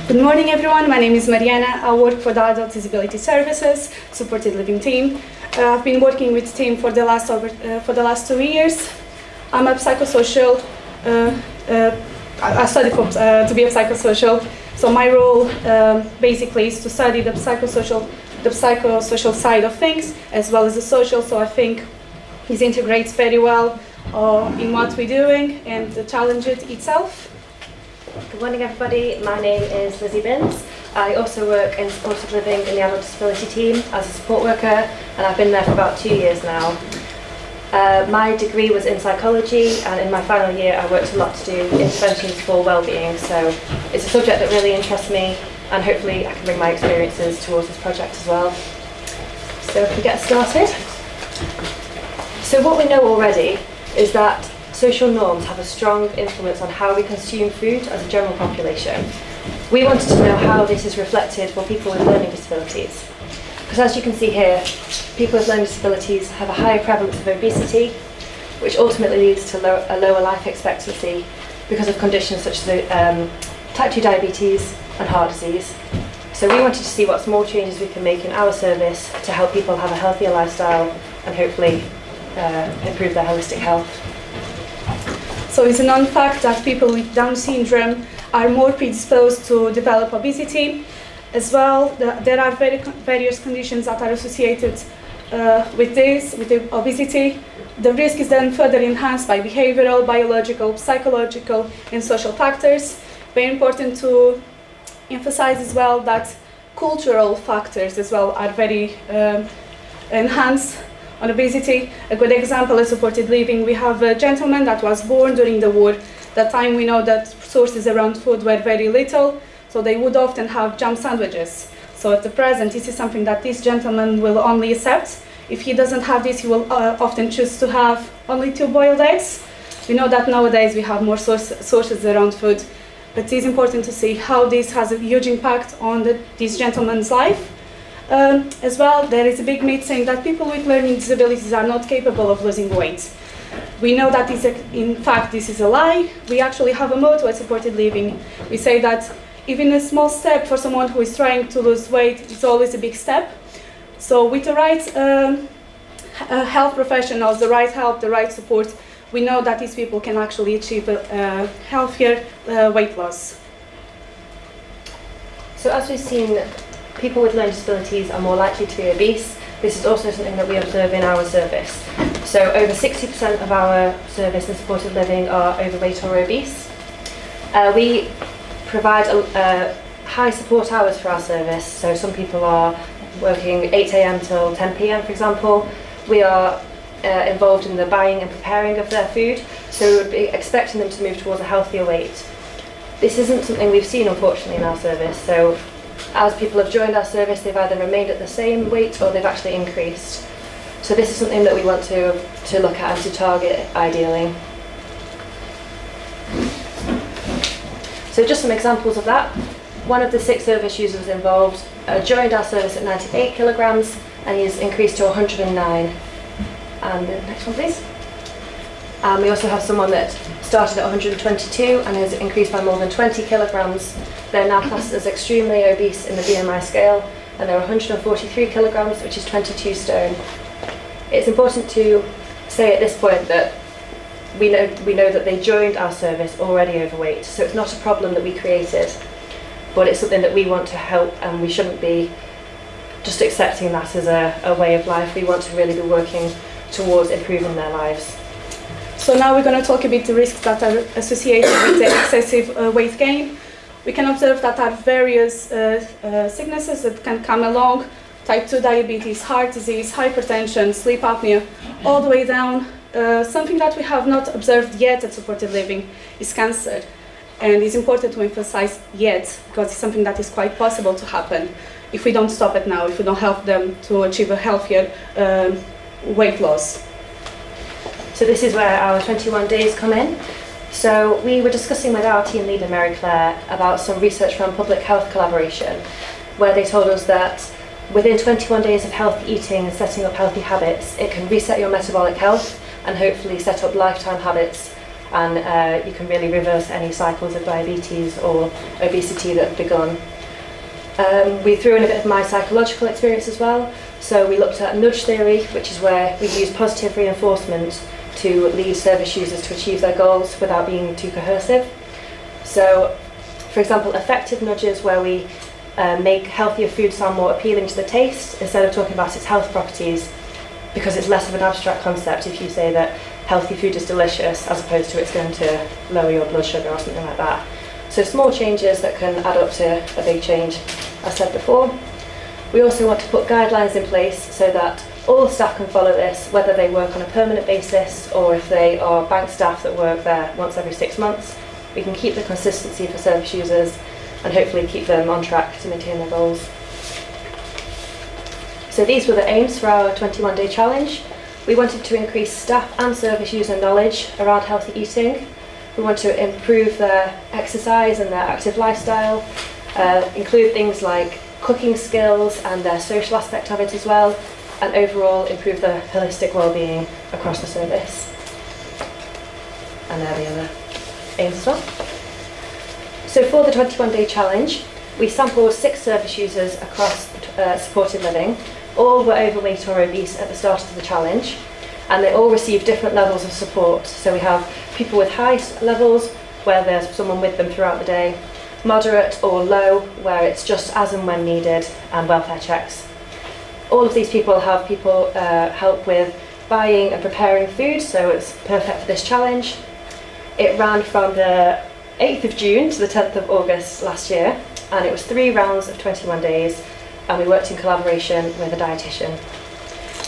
Good morning, everyone. My name is Mariana. I work for the Adult Disability Services Supported Living team. I've been working with the team for the last 2 years. I'm a psychosocial. I studied to be a psychosocial. So my role basically is to study the psychosocial side of things as well as the social. So I think this integrates very well in what we're doing and the challenge itself. Good morning, everybody. My name is Lizzie Binns. I also work in supported living in the adult disability team as a support worker, and I've been there for about 2 years now. My degree was in psychology, and in my final year I worked a lot to do interventions for wellbeing, so it's a subject that really interests me, and hopefully I can bring my experiences towards this project as well. So if we get started. So what we know already is that social norms have a strong influence on how we consume food as a general population. We wanted to know how this is reflected for people with learning disabilities. Because as you can see here, people with learning disabilities have a higher prevalence of obesity, which ultimately leads to a lower life expectancy because of conditions such as type 2 diabetes and heart disease. So we wanted to see what small changes we can make in our service to help people have a healthier lifestyle and hopefully improve their holistic health. So it's a known fact that people with Down syndrome are more predisposed to develop obesity. As well, there are various conditions that are associated with the obesity. The risk is then further enhanced by behavioral, biological, psychological, and social factors. Very important to emphasize as well that cultural factors as well are very enhanced on obesity. A good example is supported living. We have a gentleman that was born during the war. That time we know that sources around food were very little, so they would often have jam sandwiches. So at the present, this is something that this gentleman will only accept. If he doesn't have this, he will often choose to have only 2 boiled eggs. We know that nowadays we have more sources around food, but it is important to see how this has a huge impact on this gentleman's life. As well, there is a big myth saying that people with learning disabilities are not capable of losing weight. We know that in fact this is a lie. We actually have a motto at Supported Living. We say that even a small step for someone who is trying to lose weight is always a big step. So with the right health professionals, the right help, the right support, we know that these people can actually achieve a healthier weight loss. So as we've seen, people with learning disabilities are more likely to be obese. This is also something that we observe in our service. So over 60% of our service in supported living are overweight or obese. We provide high support hours for our service. So some people are working 8 a.m. till 10 p.m. for example. We are involved in the buying and preparing of their food, so we would be expecting them to move towards a healthier weight. This isn't something we've seen unfortunately in our service. So as people have joined our service, they've either remained at the same weight or they've actually increased. So this is something that we want to look at and to target ideally. So just some examples of that. One of the 6 service users involved joined our service at 98 kilograms and he's increased to 109. And the next one please. We also have someone that started at 122 and has increased by more than 20 kilograms. They're now classed as extremely obese in the BMI scale, and they're 143 kilograms, which is 22 stone. It's important to say at this point that we know that they joined our service already overweight, so it's not a problem that we created, but it's something that we want to help, and we shouldn't be just accepting that as a way of life. We want to really be working towards improving their lives. So now we're going to talk a bit the risks that are associated with the excessive weight gain. We can observe that there are various sicknesses that can come along: type 2 diabetes, heart disease, hypertension, sleep apnea, all the way down. Something that we have not observed yet at supported living is cancer. And it's important to emphasize yet, because it's something that is quite possible to happen if we don't stop it now, if we don't help them to achieve a healthier weight loss. So this is where our 21 days come in. So we were discussing with our team leader, Mary Claire, about some research from Public Health Collaboration, where they told us that within 21 days of healthy eating and setting up healthy habits, it can reset your metabolic health and hopefully set up lifetime habits and you can really reverse any cycles of diabetes or obesity that have begun. We threw in a bit of my psychological experience as well. So we looked at nudge theory, which is where we use positive reinforcement to lead service users to achieve their goals without being too coercive. So, for example, effective nudges where we make healthier food sound more appealing to the taste instead of talking about its health properties, because it's less of an abstract concept if you say that healthy food is delicious as opposed to it's going to lower your blood sugar or something like that. So small changes that can add up to a big change, as said before. We also want to put guidelines in place so that all staff can follow this, whether they work on a permanent basis or if they are bank staff that work there once every 6 months. We can keep the consistency for service users and hopefully keep them on track to maintain their goals. So these were the aims for our 21-day challenge. We wanted to increase staff and service user knowledge around healthy eating. We want to improve their exercise and their active lifestyle, include things like cooking skills and their social aspect of it as well, and overall improve their holistic well-being across the service. And there are the other aims as well. So for the 21-day challenge, we sampled 6 service users across supported living. All were overweight or obese at the start of the challenge, and they all received different levels of support. So we have people with high levels, where there's someone with them throughout the day, moderate or low, where it's just as and when needed, and welfare checks. All of these people have help with buying and preparing food, so it's perfect for this challenge. It ran from the 8th of June to the 10th of August last year, and it was 3 rounds of 21 days, and we worked in collaboration with a dietitian.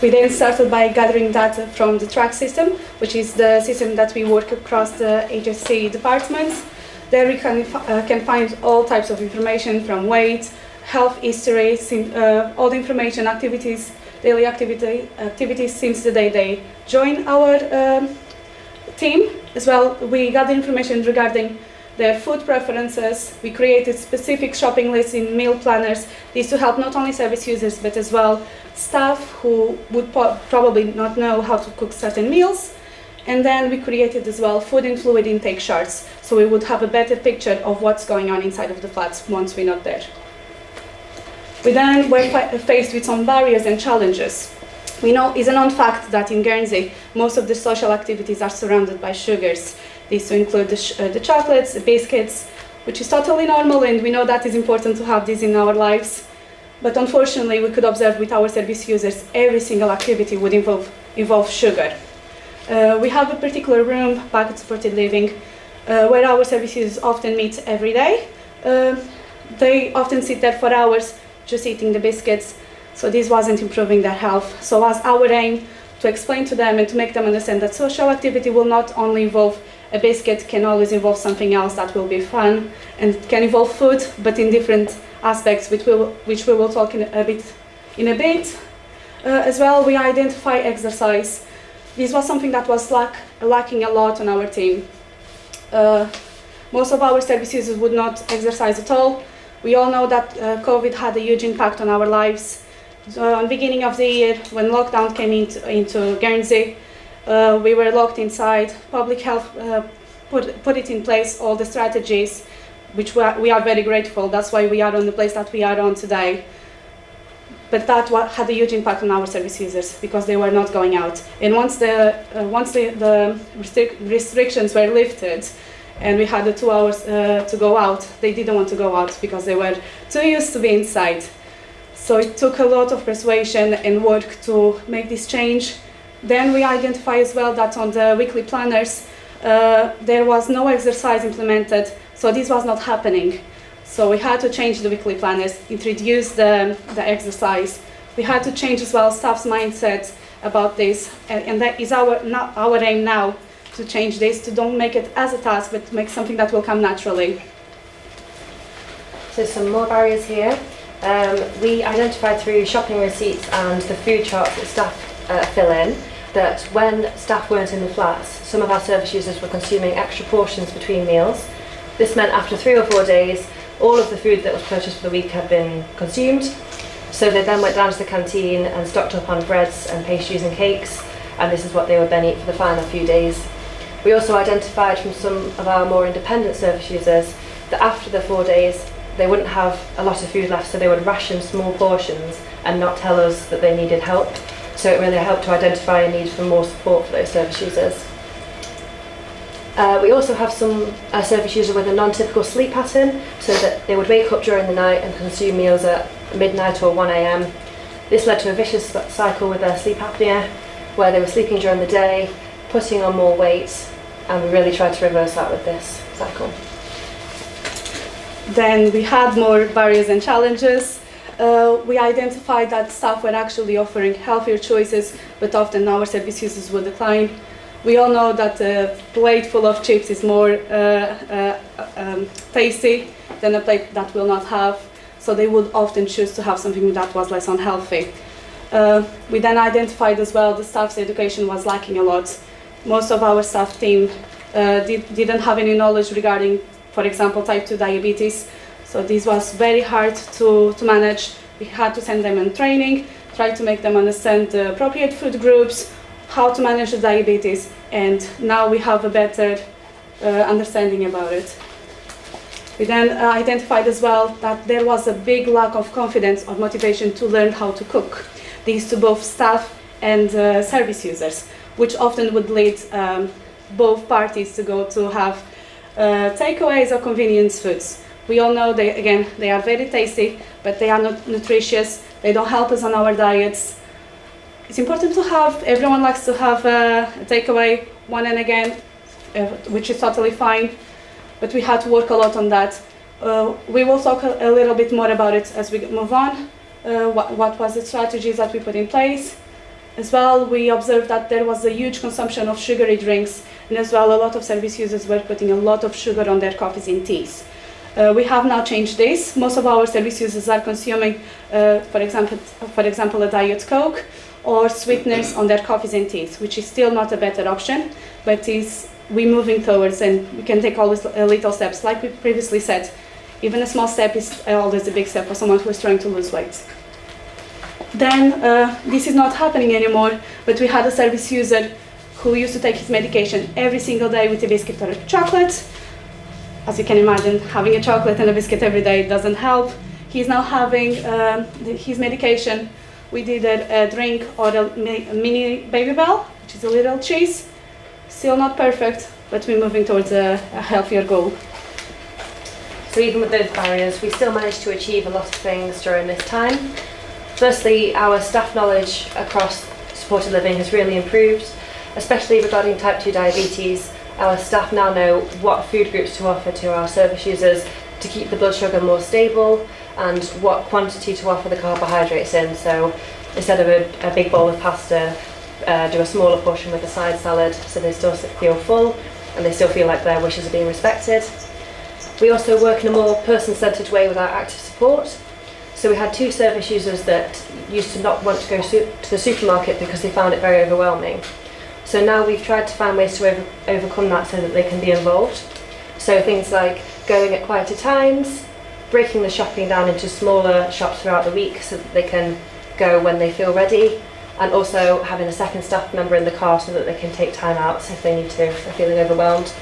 We then started by gathering data from the track system, which is the system that we work across the HSC departments. There we can find all types of information from weight, health history, all the information, activities, daily activities since the day they join our team. As well, we gather information regarding their food preferences. We created specific shopping lists in meal planners. These to help not only service users but as well staff who would probably not know how to cook certain meals. And then we created as well food and fluid intake charts, so we would have a better picture of what's going on inside of the flats once we're not there. We then were faced with some barriers and challenges. We know it's a known fact that in Guernsey, most of the social activities are surrounded by sugars. These include the chocolates, the biscuits, which is totally normal, and we know that is important to have this in our lives. But unfortunately, we could observe with our service users, every single activity would involve sugar. We have a particular room back at supported living where our service users often meet every day. They often sit there for hours just eating the biscuits, so this wasn't improving their health. So as our aim to explain to them and to make them understand that social activity will not only involve a biscuit, can always involve something else that will be fun and can involve food, but in different aspects, which we will talk in a bit. As well, we identify exercise. This was something that was lacking a lot on our team. Most of our service users would not exercise at all. We all know that COVID had a huge impact on our lives. On the beginning of the year, when lockdown came into Guernsey, we were locked inside. Public health put it in place, all the strategies, which we are very grateful. That's why we are on the place that we are on today. But that had a huge impact on our service users because they were not going out. And once the restrictions were lifted and we had the 2 hours to go out, they didn't want to go out because they were too used to be inside. So it took a lot of persuasion and work to make this change. Then we identify as well that on the weekly planners, there was no exercise implemented, so this was not happening. So we had to change the weekly planners, introduce the exercise. We had to change as well staff's mindset about this, and that is our aim now, to change this, to don't make it as a task, but to make something that will come naturally. So some more barriers here. We identified through shopping receipts and the food charts that staff fill in, that when staff weren't in the flats, some of our service users were consuming extra portions between meals. This meant after 3 or 4 days, all of the food that was purchased for the week had been consumed. So they then went down to the canteen and stocked up on breads and pastries and cakes, and this is what they would then eat for the final few days. We also identified from some of our more independent service users that after the 4 days they wouldn't have a lot of food left, so they would ration small portions and not tell us that they needed help. So it really helped to identify a need for more support for those service users. We also have some service users with a non-typical sleep pattern, so that they would wake up during the night and consume meals at midnight or 1 a.m. This led to a vicious cycle with their sleep apnea, where they were sleeping during the day, putting on more weight, and we really tried to reverse that with this cycle. Then we had more barriers and challenges. We identified that staff were actually offering healthier choices, but often our service users would decline. We all know that a plate full of chips is more tasty than a plate that will not have, so they would often choose to have something that was less unhealthy. We then identified as well the staff's education was lacking a lot. Most of our staff team didn't have any knowledge regarding, for example, type 2 diabetes, so this was very hard to manage. We had to send them on training, try to make them understand the appropriate food groups, how to manage the diabetes, and now we have a better understanding about it. We then identified as well that there was a big lack of confidence or motivation to learn how to cook. These to both staff and service users, which often would lead both parties to go to have takeaways or convenience foods. We all know they are very tasty, but they are not nutritious. They don't help us on our diets. It's important to have, everyone likes to have a takeaway one and again, which is totally fine, but we had to work a lot on that. We will talk a little bit more about it as we move on, what was the strategies that we put in place. As well, we observed that there was a huge consumption of sugary drinks, and as well a lot of service users were putting a lot of sugar on their coffees and teas. We have now changed this. Most of our service users are consuming, for example, a Diet Coke or sweeteners on their coffees and teas, which is still not a better option, but we're moving towards, and we can take always little steps. Like we previously said, even a small step is always a big step for someone who is trying to lose weight. Then this is not happening anymore, but we had a service user who used to take his medication every single day with a biscuit or a chocolate. As you can imagine, having a chocolate and a biscuit every day doesn't help. He's now having his medication. We did a drink or a mini Baby Bell, which is a little cheese. Still not perfect, but we're moving towards a healthier goal. So even with those barriers, we still managed to achieve a lot of things during this time. Firstly, our staff knowledge across supported living has really improved, especially regarding type 2 diabetes. Our staff now know what food groups to offer to our service users to keep the blood sugar more stable, and what quantity to offer the carbohydrates in. So instead of a big bowl of pasta, do a smaller portion with a side salad, so they still feel full and they still feel like their wishes are being respected. We also work in a more person-centred way with our active support. So we had 2 service users that used to not want to go to the supermarket because they found it very overwhelming. So now we've tried to find ways to overcome that so that they can be involved. So things like going at quieter times, breaking the shopping down into smaller shops throughout the week so that they can go when they feel ready, and also having a second staff member in the car so that they can take time out if they need to, if they're feeling overwhelmed.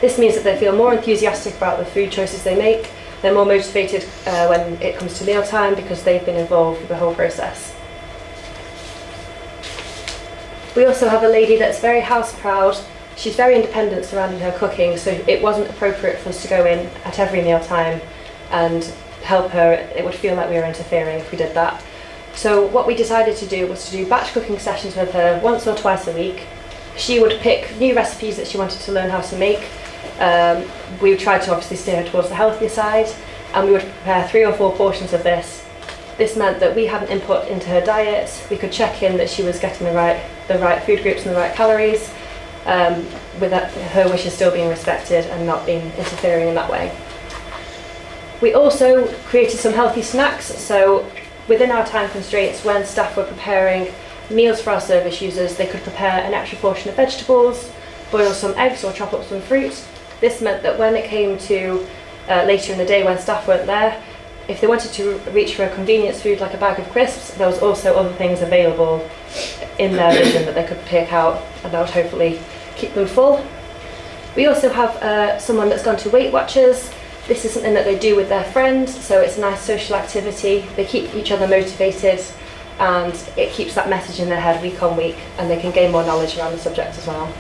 This means that they feel more enthusiastic about the food choices they make. They're more motivated when it comes to mealtime because they've been involved with the whole process. We also have a lady that's very house proud. She's very independent surrounding her cooking, so it wasn't appropriate for us to go in at every mealtime and help her. It would feel like we were interfering if we did that. So what we decided to do was to do batch cooking sessions with her once or twice a week. She would pick new recipes that she wanted to learn how to make. We would try to obviously steer her towards the healthier side, and we would prepare 3 or 4 portions of this. This meant that we had an input into her diet. We could check in that she was getting the right food groups and the right calories, with her wishes still being respected and not being interfering in that way. We also created some healthy snacks. So within our time constraints, when staff were preparing meals for our service users, they could prepare an extra portion of vegetables, boil some eggs or chop up some fruit. This meant that when it came to later in the day when staff weren't there, if they wanted to reach for a convenience food like a bag of crisps, there was also other things available in their vision that they could pick out, and that would hopefully keep them full. We also have someone that's gone to Weight Watchers. This is something that they do with their friends, so it's a nice social activity. They keep each other motivated, and it keeps that message in their head week on week, and they can gain more knowledge around the subject as well.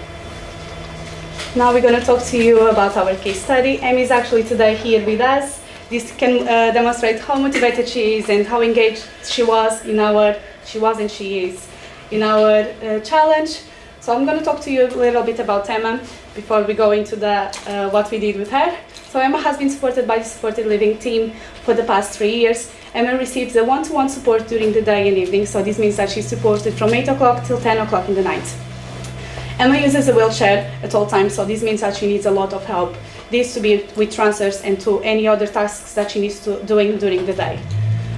Now we're going to talk to you about our case study. Emmy is actually today here with us. This can demonstrate how motivated she is and how engaged she was in our challenge. So I'm going to talk to you a little bit about Emma before we go into what we did with her. So Emma has been supported by the Supported Living team for the past 3 years. Emma receives a one-to-one support during the day and evening, so this means that she's supported from 8 o'clock till 10 o'clock in the night. Emma uses a wheelchair at all times, so this means that she needs a lot of help. This to be with transfers and to any other tasks that she needs to doing during the day.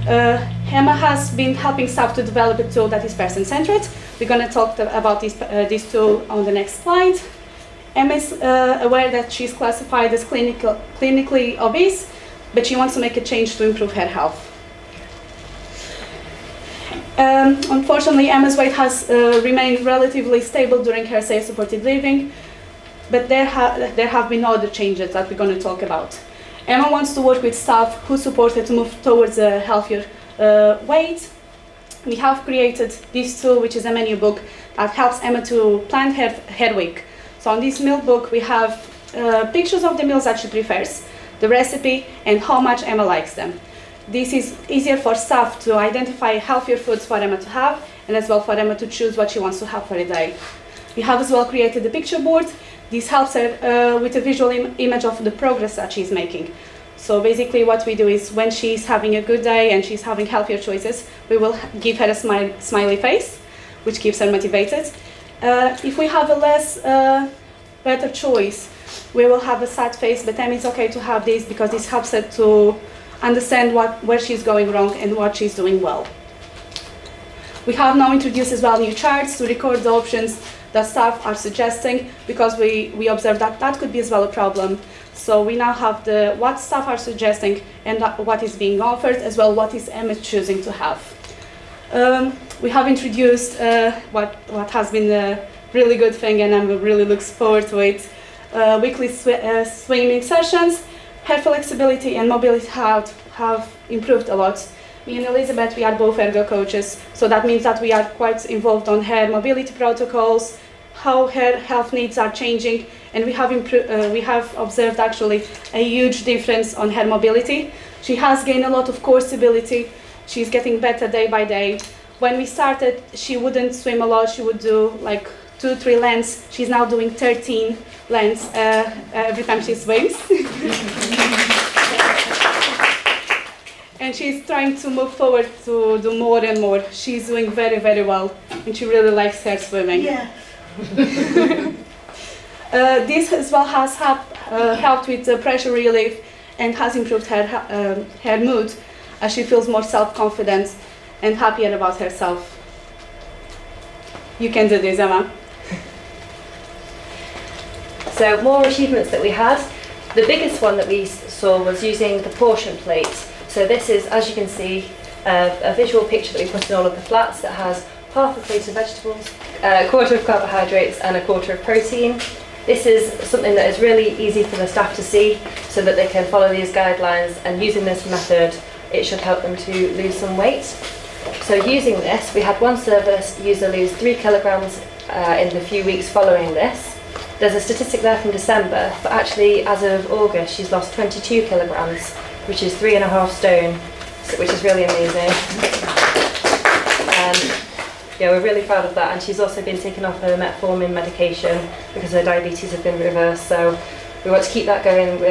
Emma has been helping staff to develop a tool that is person-centered. We're going to talk about this tool on the next slide. Emma is aware that she's classified as clinically obese, but she wants to make a change to improve her health. Unfortunately, Emma's weight has remained relatively stable during her supported living, but there have been other changes that we're going to talk about. Emma wants to work with staff who support her to move towards a healthier weight. We have created this tool, which is a menu book that helps Emma to plan her week. So on this meal book, we have pictures of the meals that she prefers, the recipe, and how much Emma likes them. This is easier for staff to identify healthier foods for Emma to have, and as well for Emma to choose what she wants to have for a day. We have as well created the picture board. This helps her with a visual image of the progress that she's making. So basically what we do is when she's having a good day and she's having healthier choices, we will give her a smiley face, which keeps her motivated. If we have a better choice, we will have a sad face, but then it's okay to have this because this helps her to understand where she's going wrong and what she's doing well. We have now introduced as well new charts to record the options that staff are suggesting, because we observe that could be as well a problem. So we now have what staff are suggesting and what is being offered, as well what is Emma choosing to have. We have introduced what has been a really good thing, and Emma really looks forward to it. Weekly swimming sessions. Her flexibility and mobility have improved a lot. Me and Elizabeth, we are both ergo coaches, so that means that we are quite involved on her mobility protocols, how her health needs are changing, and we have observed actually a huge difference on her mobility. She has gained a lot of core stability. She's getting better day by day. When we started, she wouldn't swim a lot. She would do like 2-3 lengths. She's now doing 13 lengths every time she swims. And she's trying to move forward to do more and more. She's doing very, very well, and she really likes her swimming. Yeah. This as well has helped with pressure relief and has improved her mood, as she feels more self-confident and happier about herself. You can do this, Emma. So more achievements that we had. The biggest one that we saw was using the portion plate. So this is, as you can see, a visual picture that we put in all of the flats that has half a plate of vegetables, a quarter of carbohydrates and a quarter of protein. This is something that is really easy for the staff to see so that they can follow these guidelines, and using this method it should help them to lose some weight. So using this, we had one service user lose 3 kilograms in the few weeks following this. There's a statistic there from December, but actually as of August she's lost 22 kilograms, which is 3.5 stone, which is really amazing. Yeah, we're really proud of that, and she's also been taken off her metformin medication because her diabetes has been reversed, so we want to keep that going.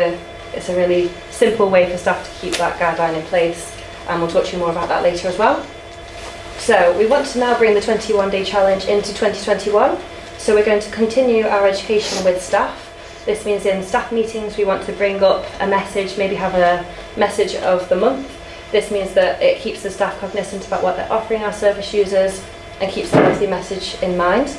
It's a really simple way for staff to keep that guideline in place, and we'll talk to you more about that later as well. So we want to now bring the 21-day challenge into 2021, so we're going to continue our education with staff. This means in staff meetings we want to bring up a message, maybe have a message of the month. This means that it keeps the staff cognizant about what they're offering our service users and keeps the healthy message in mind.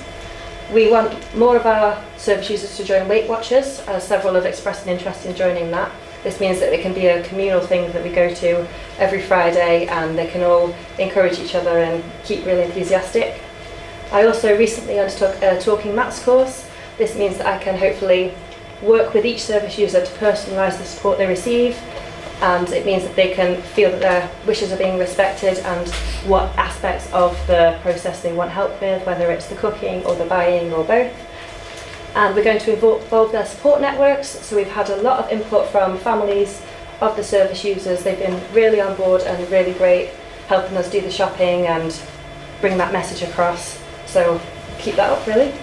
We want more of our service users to join Weight Watchers, as several have expressed an interest in joining that. This means that it can be a communal thing that we go to every Friday, and they can all encourage each other and keep really enthusiastic. I also recently undertook a Talking Maths course. This means that I can hopefully work with each service user to personalise the support they receive, and it means that they can feel that their wishes are being respected and what aspects of the process they want help with, whether it's the cooking or the buying or both. And we're going to involve their support networks, so we've had a lot of input from families of the service users. They've been really on board and really great, helping us do the shopping and bring that message across, so keep that up really.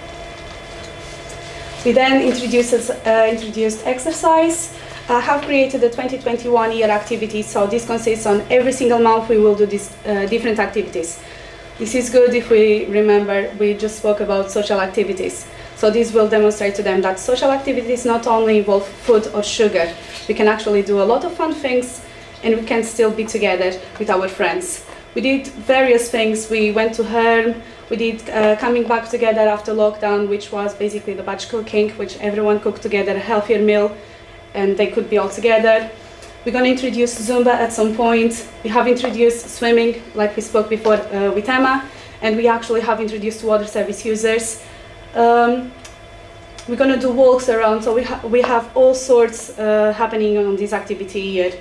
We then introduced exercise. I have created the 2021 year activities, so this consists on every single month we will do these different activities. This is good if we remember we just spoke about social activities. So this will demonstrate to them that social activities not only involve food or sugar. We can actually do a lot of fun things and we can still be together with our friends. We did various things. We went to Herm. We did coming back together after lockdown, which was basically the batch cooking, which everyone cooked together, a healthier meal, and they could be all together. We're going to introduce Zumba at some point. We have introduced swimming, like we spoke before with Emma, and we actually have introduced to other service users. We're going to do walks around, so we have all sorts happening on this activity here.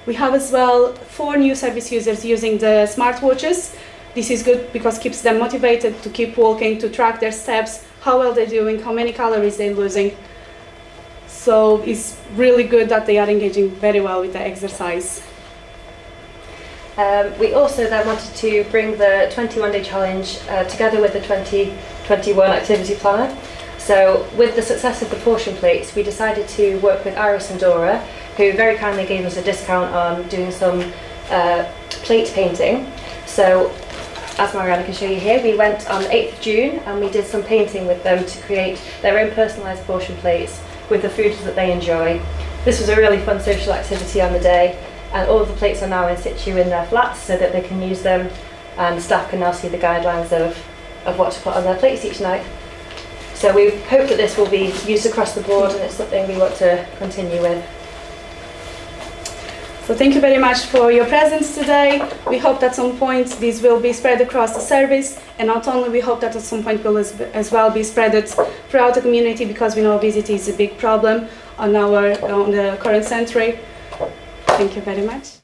We have as well 4 new service users using the smartwatches. This is good because it keeps them motivated to keep walking, to track their steps, how well they're doing, how many calories they're losing. So it's really good that they are engaging very well with the exercise. We also then wanted to bring the 21-day challenge together with the 2021 activity planner. So with the success of the portion plates, we decided to work with Iris and Dora, who very kindly gave us a discount on doing some plate painting. So as Mariana can show you here, we went on the 8th of June and we did some painting with them to create their own personalised portion plates with the foods that they enjoy. This was a really fun social activity on the day, and all of the plates are now in situ in their flats so that they can use them, and staff can now see the guidelines of what to put on their plates each night. So we hope that this will be used across the board and it's something we want to continue with. So thank you very much for your presence today. We hope that at some point this will be spread across the service, and not only we hope that at some point will as well be spread throughout the community, because we know obesity is a big problem on the current century. Thank you very much.